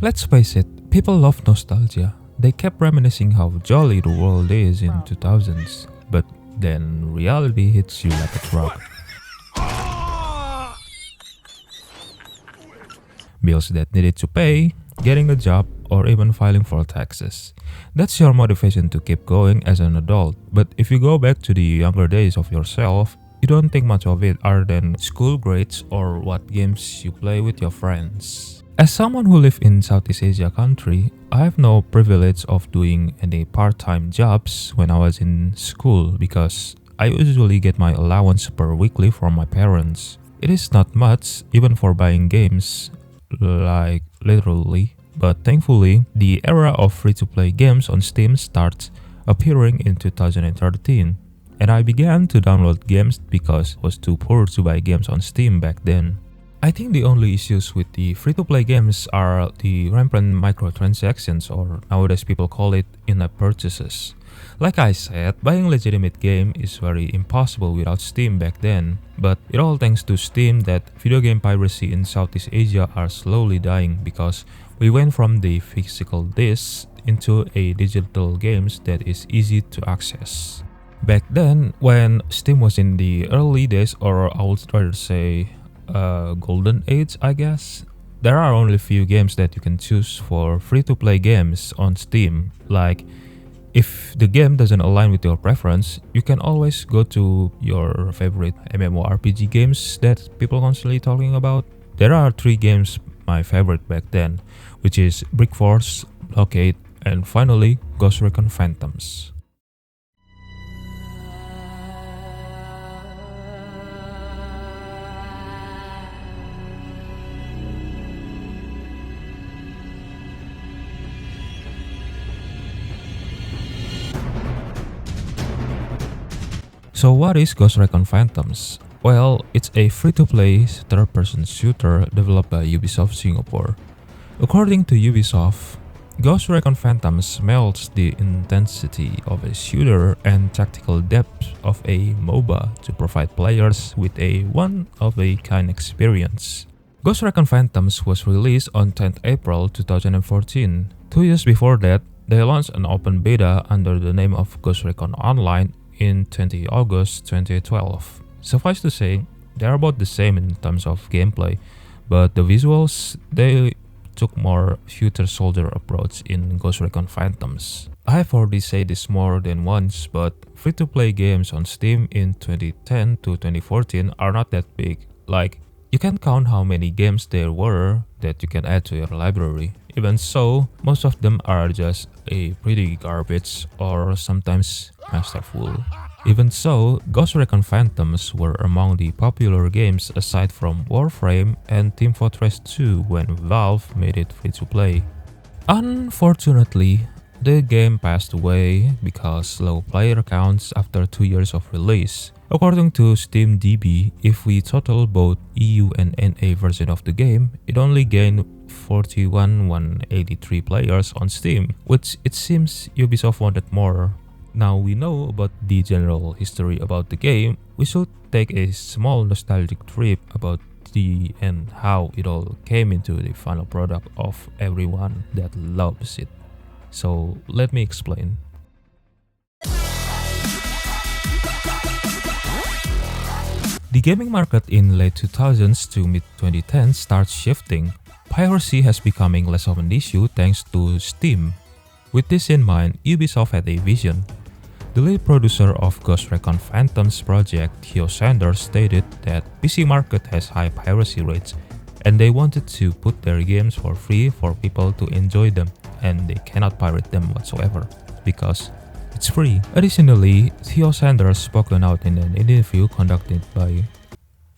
Let's face it, people love nostalgia. They kept reminiscing how jolly the world is in 2000s, but then reality hits you like a truck. Bills that needed to pay, getting a job, or even filing for taxes. That's your motivation to keep going as an adult. But if you go back to the younger days of yourself, you don't think much of it other than school grades or what games you play with your friends. As someone who lives in Southeast Asia country, I have no privilege of doing any part-time jobs when I was in school because I usually get my allowance per weekly from my parents. It is not much, even for buying games, like literally, but thankfully, the era of free-to-play games on Steam starts appearing in 2013, and I began to download games because I was too poor to buy games on Steam back then. I think the only issues with the free-to-play games are the rampant microtransactions, or nowadays people call it in-app purchases. Like I said, buying legitimate game is very impossible without Steam back then, but it all thanks to Steam that video game piracy in Southeast Asia are slowly dying because we went from the physical disc into a digital games that is easy to access. Back then, when Steam was in the early days, or I would rather say golden age, I guess, there are only few games that you can choose for free-to-play games on Steam. Like, if the game doesn't align with your preference, you can always go to your favorite MMORPG games that people constantly talking about. There are 3 games my favorite back then, which is Brick Force, Blockade, and finally Ghost Recon Phantoms. So what is Ghost Recon Phantoms? Well, it's a free-to-play third-person shooter developed by Ubisoft Singapore. According to Ubisoft, Ghost Recon Phantoms melds the intensity of a shooter and tactical depth of a MOBA to provide players with a one-of-a-kind experience. Ghost Recon Phantoms was released on 10th April 2014. 2 years before that, they launched an open beta under the name of Ghost Recon Online in 20 August 2012. Suffice to say, they are about the same in terms of gameplay, but the visuals, they took more shooter soldier approach in Ghost Recon Phantoms. I have already said this more than once, but free-to-play games on Steam in 2010 to 2014 are not that big. Like, you can count how many games there were that you can add to your library. Even so, most of them are just a pretty garbage or sometimes masterful. Even so, Ghost Recon Phantoms were among the popular games aside from Warframe and Team Fortress 2 when Valve made it free to play. Unfortunately, the game passed away because low player counts after 2 years of release. According to SteamDB, if we total both EU and NA version of the game, it only gained 41,183 players on Steam, which it seems Ubisoft wanted more. Now we know about the general history about the game, we should take a small nostalgic trip about the and how it all came into the final product of everyone that loves it. So let me explain. The gaming market in late 2000s to mid-2010s starts shifting. Piracy has becoming less of an issue thanks to Steam. With this in mind, Ubisoft had a vision. The lead producer of Ghost Recon Phantoms project, Theo Sanders, stated that PC market has high piracy rates and they wanted to put their games for free for people to enjoy them, and they cannot pirate them whatsoever because it's free. Additionally, Theo Sanders spoken out in an interview conducted by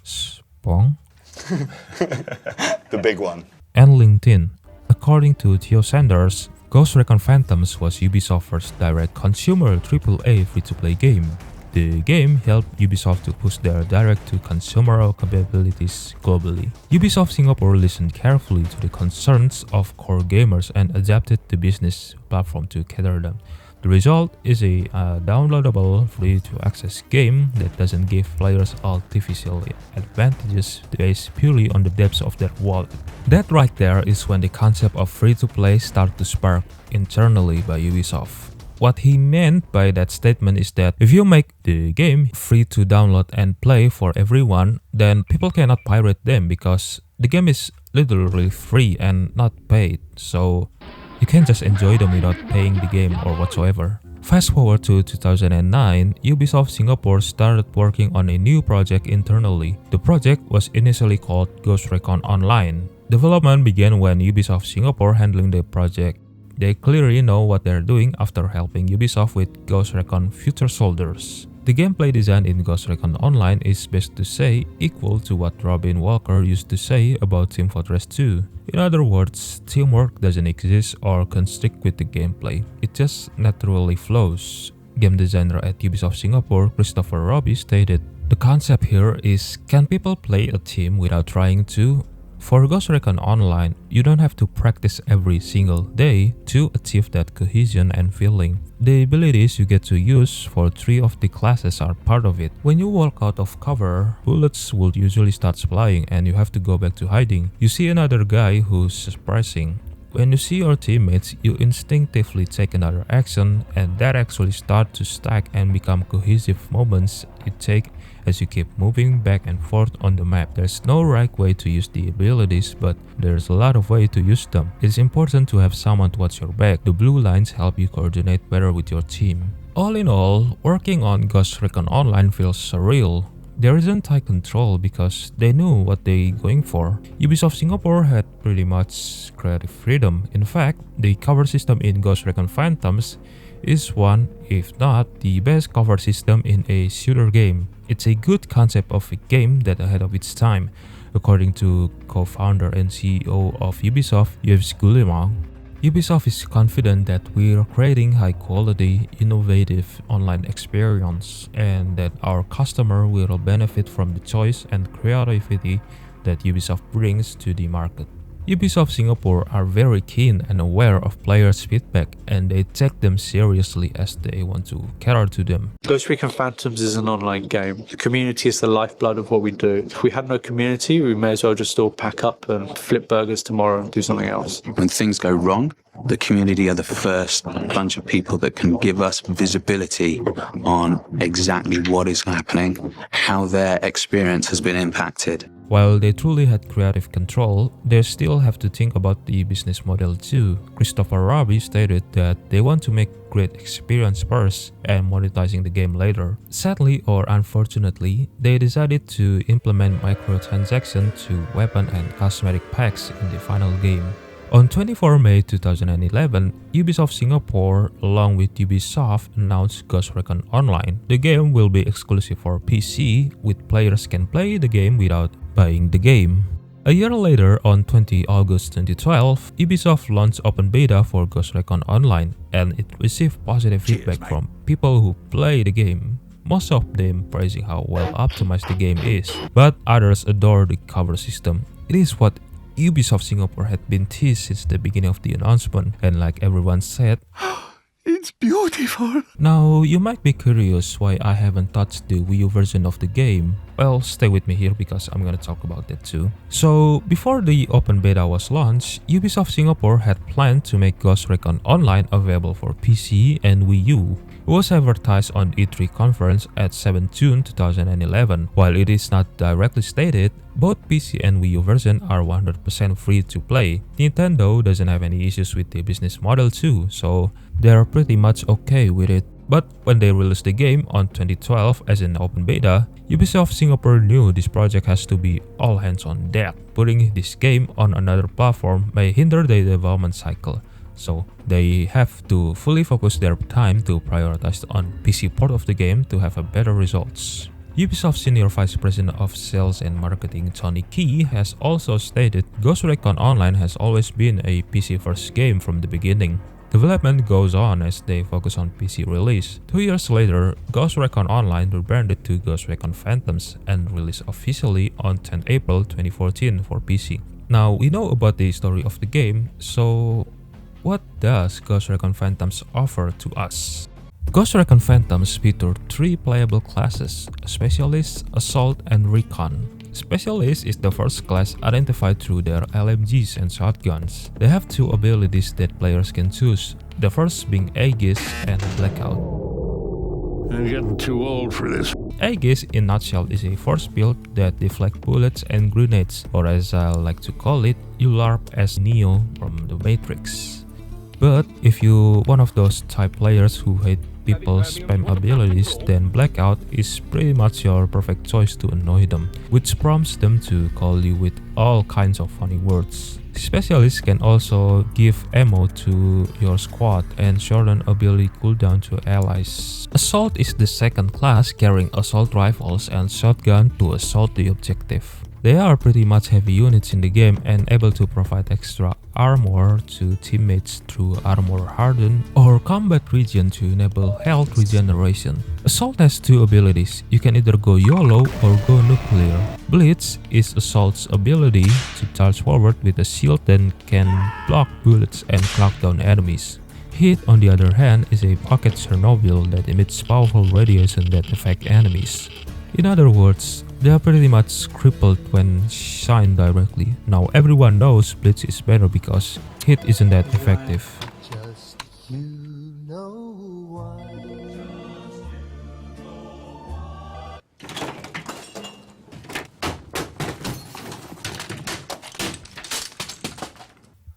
Spong the big one, and LinkedIn. According to Theo Sanders, Ghost Recon Phantoms was Ubisoft's first direct consumer AAA free-to-play game. The game helped Ubisoft to push their direct-to-consumer capabilities globally. Ubisoft Singapore listened carefully to the concerns of core gamers and adapted the business platform to cater them. The result is a downloadable, free-to-access game that doesn't give players artificial advantages based purely on the depths of their wallet. That right there is when the concept of free-to-play started to spark internally by Ubisoft. What he meant by that statement is that if you make the game free to download and play for everyone, then people cannot pirate them because the game is literally free and not paid. So you can just enjoy them without paying the game or whatsoever. Fast forward to 2009, Ubisoft Singapore started working on a new project internally. The project was initially called Recon Online. Development began when Ubisoft Singapore handling the project. They clearly know what they're doing after helping Ubisoft with Recon Future Soldiers. The gameplay design in Recon Online is best to say equal to what Robin Walker used to say about Team Fortress 2. In other words, teamwork doesn't exist or constrict with the gameplay, it just naturally flows. Game designer at Ubisoft Singapore, Christopher Robbie, stated, "The concept here is, can people play a team without trying to? For Recon Online, you don't have to practice every single day to achieve that cohesion and feeling. The abilities you get to use for 3 of the classes are part of it. When you walk out of cover, bullets will usually start flying and you have to go back to hiding. You see another guy who's surprising. When you see your teammates, you instinctively take another action, and that actually starts to stack and become cohesive moments you take as you keep moving back and forth on the map. There's no right way to use the abilities, but there's a lot of ways to use them. It's important to have someone to watch your back. The blue lines help you coordinate better with your team." All in all, working on Recon Online feels surreal. There isn't tight control because they knew what they're going for. Ubisoft Singapore had pretty much creative freedom. In fact, the cover system in Recon Phantoms is one, if not the best cover system in a shooter game. It's a good concept of a game that ahead of its time, according to co-founder and CEO of Ubisoft, Yves Guillemot. Ubisoft is confident that we're creating high-quality, innovative online experience and that our customer will benefit from the choice and creativity that Ubisoft brings to the market. Ubisoft Singapore are very keen and aware of players' feedback, and they take them seriously as they want to cater to them. Recon Phantoms is an online game. The community is the lifeblood of what we do. If we had no community, we may as well just all pack up and flip burgers tomorrow and do something else. When things go wrong, the community are the first bunch of people that can give us visibility on exactly what is happening, how their experience has been impacted. While they truly had creative control, they still have to think about the business model too. Christopher Robbie stated that they want to make great experience first and monetizing the game later. Sadly or unfortunately, they decided to implement microtransactions to weapon and cosmetic packs in the final game. On 24 May 2011, Ubisoft Singapore along with Ubisoft announced Recon Online. The game will be exclusive for PC, with players can play the game without buying the game. A year later, on 20 August 2012, Ubisoft launched open beta for Recon Online, and it received positive feedback from people who play the game. Most of them praising how well optimized the game is, but others adore the cover system. It is what Ubisoft Singapore had been teased since the beginning of the announcement, and like everyone said, It's beautiful. Now, you might be curious why I haven't touched the Wii U version of the game. Well, stay with me here because I'm gonna talk about that too. So, before the open beta was launched, Ubisoft Singapore had planned to make Recon Online available for PC and Wii U. It was advertised on E3 conference at 7 June 2011. While it is not directly stated, both PC and Wii U version are 100% free to play. Nintendo doesn't have any issues with the business model too, so they're pretty much okay with it. But when they released the game on 2012 as an open beta, Ubisoft Singapore knew this project has to be all hands on deck. Putting this game on another platform may hinder the development cycle, so they have to fully focus their time to prioritize on PC port of the game to have a better results. Ubisoft Senior Vice President of Sales and Marketing Tony Key has also stated Recon Online has always been a PC-first game from the beginning. Development goes on as they focus on PC release. 2 years later, Recon Online rebranded to Recon Phantoms and released officially on 10 April 2014 for PC. Now, we know about the story of the game, so What does Ghost Recon Phantoms offer to us? Ghost Recon Phantoms feature 3 playable classes: Specialist, Assault, and Recon. Specialist is the first class identified through their LMGs and shotguns. They have 2 abilities that players can choose, the first being Aegis and Blackout. I'm getting too old for this. Aegis, in a nutshell, is a force field that deflects bullets and grenades, or as I like to call it, you LARP as Neo from the Matrix. But if you one of those type players who hate people's spam abilities, then Blackout is pretty much your perfect choice to annoy them, which prompts them to call you with all kinds of funny words. Specialists can also give ammo to your squad and shorten ability cooldown to allies. Assault is the second class, carrying assault rifles and shotgun to assault the objective. They are pretty much heavy units in the game and able to provide extra armor to teammates through armor harden or combat region to enable health regeneration. Assault has 2 abilities. You can either go YOLO or go nuclear. Blitz is Assault's ability to charge forward with a shield that can block bullets and clock down enemies. Hit, on the other hand, is a pocket Chernobyl that emits powerful radiation that affect enemies. In other words, they are pretty much crippled when shined directly. Now everyone knows Blitz is better because Hit isn't that effective. Just you know why.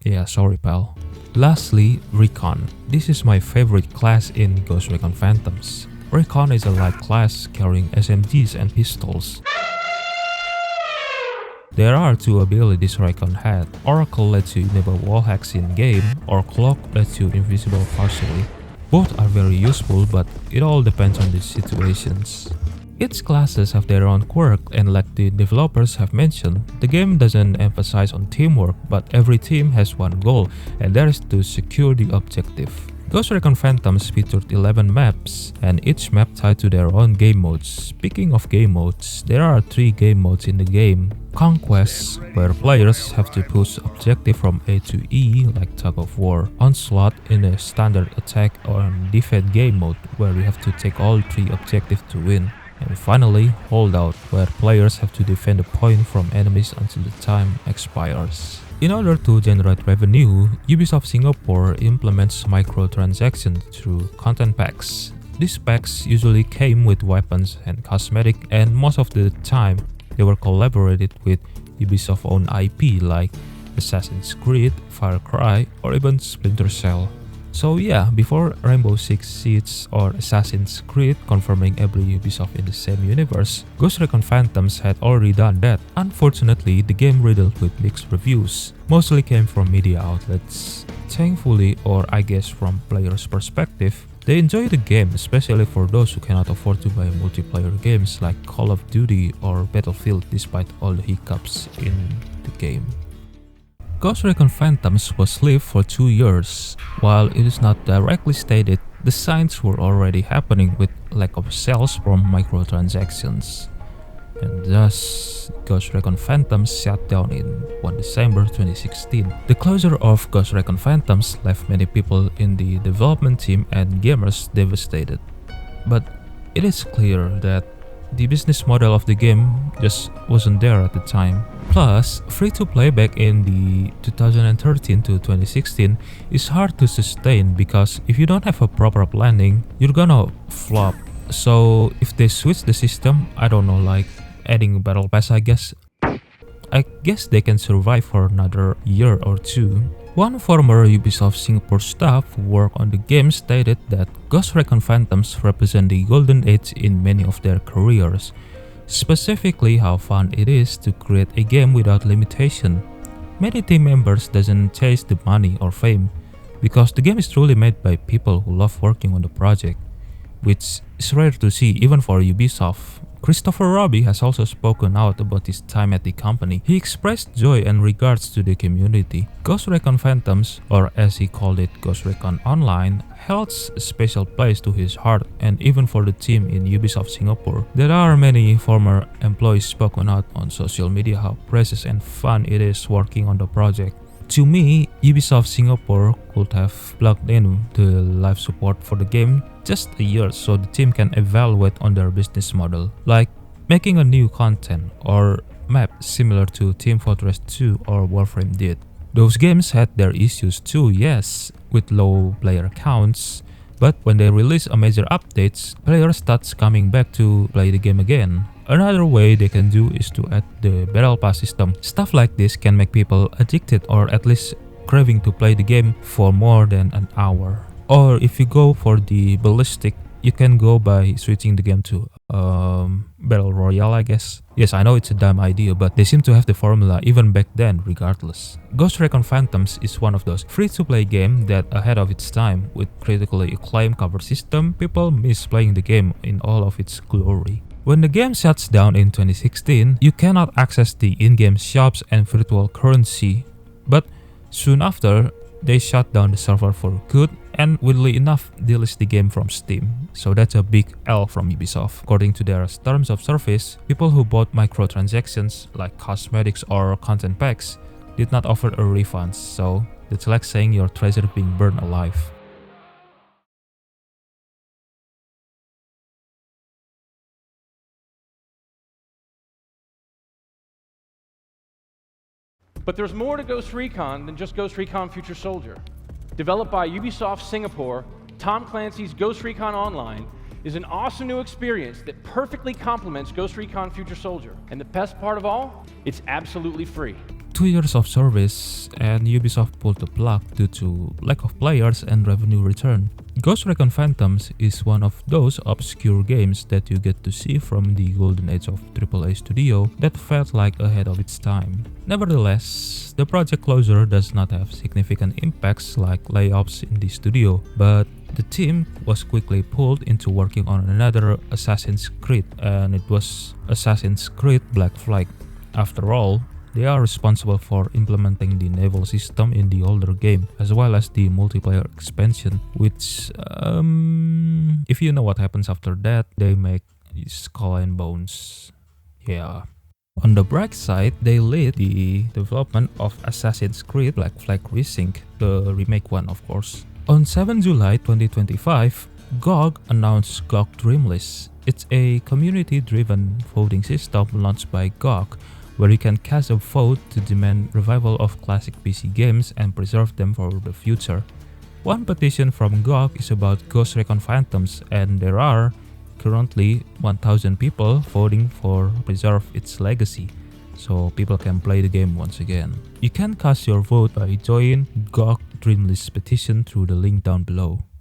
Yeah, sorry pal. Lastly, Recon. This is my favorite class in Ghost Recon Phantoms. Recon is a light class carrying SMGs and pistols. There are 2 abilities Recon had. Oracle lets you enable wall hacks in-game, or Cloak lets you invisible partially. Both are very useful, but it all depends on the situations. Each classes have their own quirk, and like the developers have mentioned, the game doesn't emphasize on teamwork, but every team has one goal, and that is to secure the objective. Ghost Recon Phantoms featured 11 maps, and each map tied to their own game modes. Speaking of game modes, there are 3 game modes in the game. Conquest, where players have to push objective from A to E like tug of war. Onslaught in a standard attack or defense game mode, where you have to take all 3 objectives to win. And finally, Holdout, where players have to defend a point from enemies until the time expires. In order to generate revenue, Ubisoft Singapore implements microtransactions through content packs. These packs usually came with weapons and cosmetic, and most of the time they were collaborated with Ubisoft-owned IP like Assassin's Creed, Far Cry, or even Splinter Cell. So yeah, before Rainbow Six Siege or Assassin's Creed confirming every Ubisoft in the same universe, Ghost Recon Phantoms had already done that. Unfortunately, the game riddled with mixed reviews, mostly came from media outlets. Thankfully, or I guess from players' perspective, they enjoy the game, especially for those who cannot afford to buy multiplayer games like Call of Duty or Battlefield despite all the hiccups in the game. Ghost Recon Phantoms was lived for 2 years. While it is not directly stated, the signs were already happening with lack of sales from microtransactions. And thus, Ghost Recon Phantoms shut down in 1 December 2016. The closure of Ghost Recon Phantoms left many people in the development team and gamers devastated. But it is clear that the business model of the game just wasn't there at the time. Plus, free-to-play back in the 2013 to 2016 is hard to sustain because if you don't have a proper planning, you're gonna flop. So if they switch the system, I don't know, like adding a battle pass, I guess they can survive for another year or 2. One former Ubisoft Singapore staff who worked on the game stated that Ghost Recon Phantoms represent the golden age in many of their careers, specifically how fun it is to create a game without limitation. Many team members doesn't chase the money or fame because the game is truly made by people who love working on the project, which is rare to see even for Ubisoft. Christopher Robbie has also spoken out about his time at the company. He expressed joy and regards to the community. Ghost Recon Phantoms, or as he called it, Ghost Recon Online, held a special place to his heart and even for the team in Ubisoft Singapore. There are many former employees spoken out on social media how precious and fun it is working on the project. To me, Ubisoft Singapore could have plugged in the live support for the game just a year so the team can evaluate on their business model, like making a new content or map similar to Team Fortress 2 or Warframe did. Those games had their issues too, yes, with low player counts, but when they release a major updates, players starts coming back to play the game again. Another way they can do is to add the Battle Pass system. Stuff like this can make people addicted or at least craving to play the game for more than an hour. Or if you go for the ballistic, you can go by switching the game to Battle Royale, I guess. Yes, I know it's a dumb idea, but they seem to have the formula even back then regardless. Ghost Recon Phantoms is one of those free-to-play games that ahead of its time. With critically acclaimed cover system, people miss playing the game in all of its glory. When the game shuts down in 2016, you cannot access the in-game shops and virtual currency. But soon after, they shut down the server for good, and weirdly enough, delist the game from Steam. So that's a big L from Ubisoft. According to their terms of service, people who bought microtransactions like cosmetics or content packs did not offer a refund, so that's like saying your treasure being burned alive. But there's more to Ghost Recon than just Ghost Recon Future Soldier. Developed by Ubisoft Singapore, Tom Clancy's Ghost Recon Online is an awesome new experience that perfectly complements Ghost Recon Future Soldier. And the best part of all, it's absolutely free. 2 years of service and Ubisoft pulled the plug due to lack of players and revenue return. Ghost Recon Phantoms is one of those obscure games that you get to see from the golden age of AAA studio that felt like ahead of its time. Nevertheless, the project closure does not have significant impacts like layoffs in the studio, but the team was quickly pulled into working on another Assassin's Creed, and it was Assassin's Creed Black Flag. After all, they are responsible for implementing the naval system in the older game, as well as the multiplayer expansion, which, if you know what happens after that, they make Skull and Bones. Yeah. On the bright side, they lead the development of Assassin's Creed Black Flag Resync, the remake one of course. On 7 July 2025, GOG announced GOG Dreamlist. It's a community-driven voting system launched by GOG, where you can cast a vote to demand revival of classic PC games and preserve them for the future. One petition from GOG is about Ghost Recon Phantoms, and there are currently 1,000 people voting for preserve its legacy, so people can play the game once again. You can cast your vote by joining GOG Dreamlist petition through the link down below.